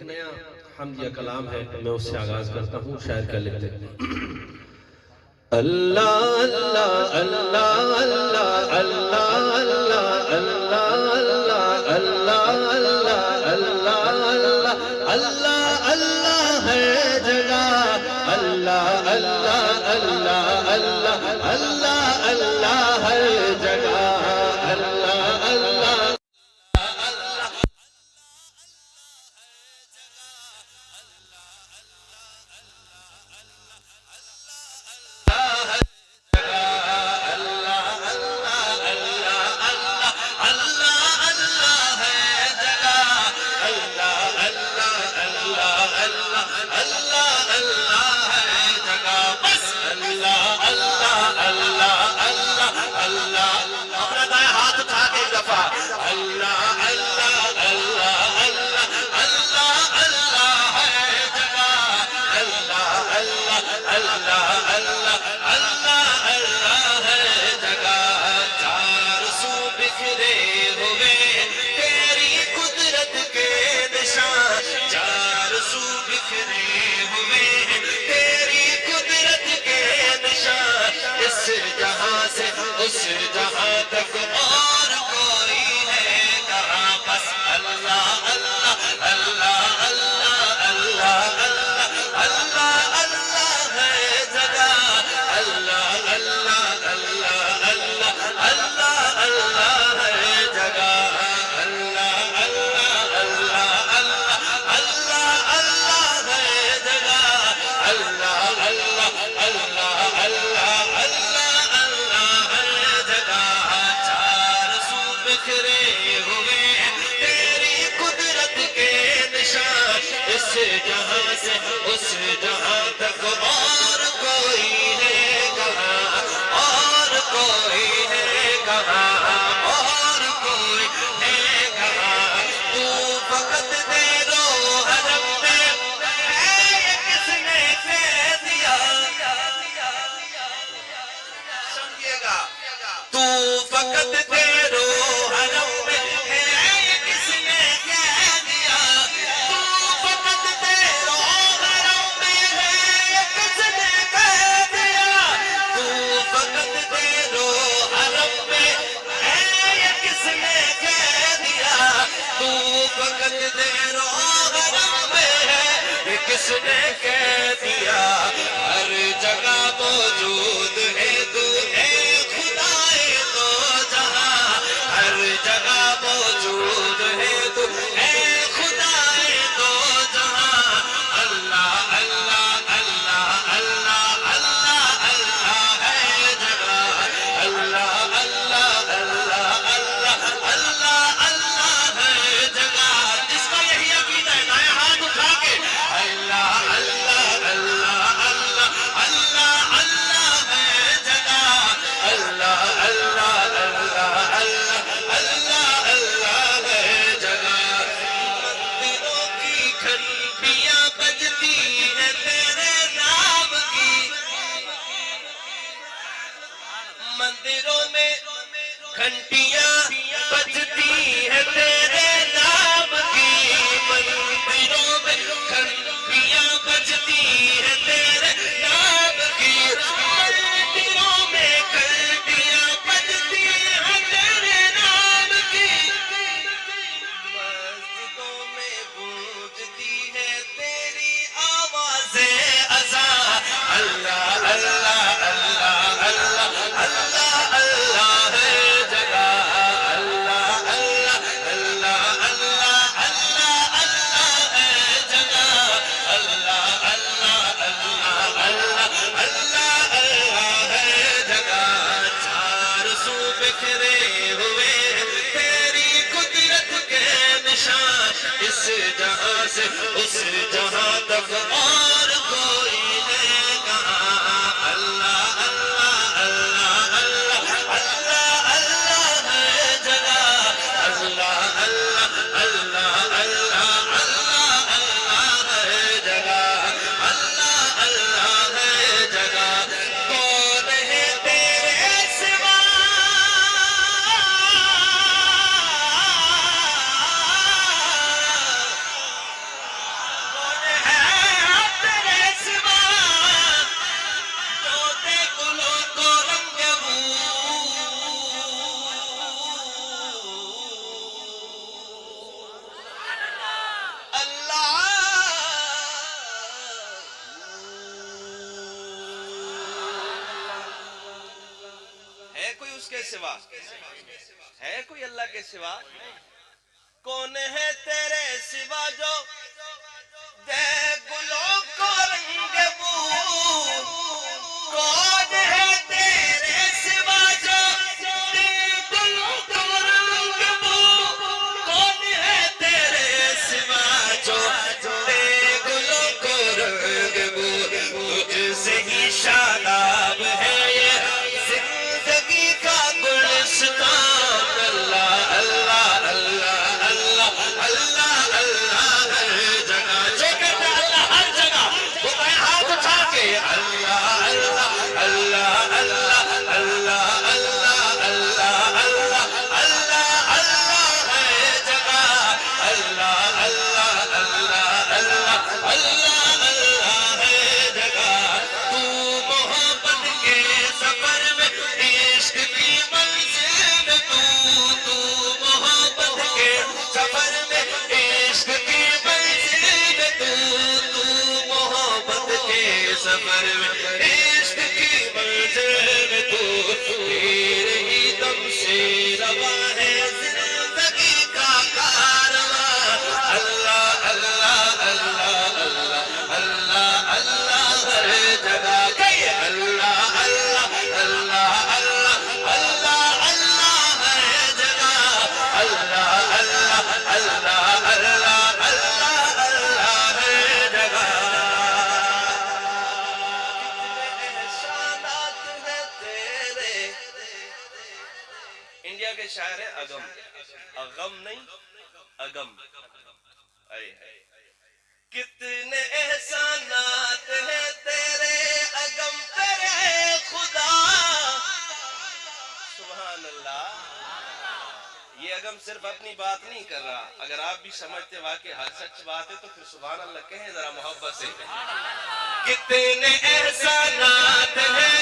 نیا حمدیہ کلام ہے، میں اس سے آغاز کرتا ہوں. شاعر کیا لکھتے ہیں؟ اللہ اللہ اللہ اللہ اللہ اللہ اللہ اللہ اللہ اللہ اللہ اللہ ہر جگہ اللہ اللہ اللہ اللہ اللہ اللہ ہر جگہ اللہ اللہ اس جہاں تک اور کوئی ہے کہاں بس اللہ اللہ اللہ اللہ اللہ اللہ اللہ اللہ ہے جگہ اللہ اللہ اللہ اللہ اللہ اللہ ہے جگہ اللہ اللہ اللہ اللہ اللہ اللہ ہے جگہ اللہ اللہ اللہ اللہ اس جہاں سے اس جہاں تک اور کوئی ہے کہاں اور کوئی ہے کہاں اور کوئی ہے کہاں تو فقط تیرو حرم میں کس نے کہہ دیا سمجھیے گا تو فقط تیرو حرم میں کس نے کہہ دیا ہر جگہ موجود ہے تو اے خدائے دو جہاں ہر جگہ موجود ہے تو اے خدائے دو جہاں اللہ اللہ اللہ اللہ اللہ اللہ ہے جگہ اللہ اللہ اللہ اللہ اللہ اللہ ہے جگہ جس کا یہی عقیدہ ہے دائیں ہاتھ اٹھا کے اللہ اللہ اللہ اللہ اللہ اللہ ہے جگہ اللہ اللہ اللہ اللہ اللہ اللہ ہے جگہ مندروں کی گھنٹیاں بجتی ہیں تیرے نام کی مندروں میں گھنٹیاں بجتی ہیں تیرے نام کی مندروں میں گھنٹیاں بجتی ہیں تیرے نام کی مندروں میں گھنٹیاں بجتی ہیں تیرے نام کی مسجدوں میں گونجتی ہے تیری آوازیں اذاں اللہ اللہ اللہ اللہ اللہ اللہ ہے جگہ اللہ اللہ اللہ کے سوا ہے کوئی اللہ کے سوا؟ کون ہے تیرے سوا جو دے گلوں کو رنگ بو؟ کون ہے تیرے سوا جو دے گلوں کو رنگ بو؟ کون ہے تیرے سوا جو دے گلوں کو رنگ بو؟ تجھ سے ہی شاداب ہے یہ زندگی کا گلستان۔ اللہ اللہ اللہ اللہ اللہ اللہ ہر جگہ، جو کہتا ہے اللہ ہر جگہ، وہ کہے ہاتھ اٹھا کے اللہ اللہ اللہ اللہ اللہ اللہ اللہ اللہ اللہ اللہ ہر جگہ، اللہ اللہ اللہ اللہ اللہ اللہ ہر جگہ۔ تو محبت کے سفر میں عشق کی منزل میں، تو محبت کے سفر میں عشق کی منزل میں، تو محبت کے سفر میں عشق کی منزل میں، تو تیرے ہی دم سے رواں ہے زندگی کا کارواں۔ اللہ اللہ اللہ اللہ اللہ اللہ ہر جگہ کہیے اللہ اللہ اللہ اللہ اللہ اللہ ہر جگہ، اللہ اللہ اللہ اللہ اللہ اللہ ہر جگہ۔ کتنے احسانات ہیں تیرے۔ انڈیا کے شاعر ہیں اگم، اغم نہیں اگم۔ کتنے احسانات ہیں تیرے اگم تیرے خدا۔ سبحان اللہ۔ یہ اگم صرف اپنی بات نہیں کر رہا، اگر آپ بھی سمجھتے واقعی ہر سچ بات ہے تو پھر سبحان اللہ کہیں ذرا محبت سے۔ کتنے احسانات ہیں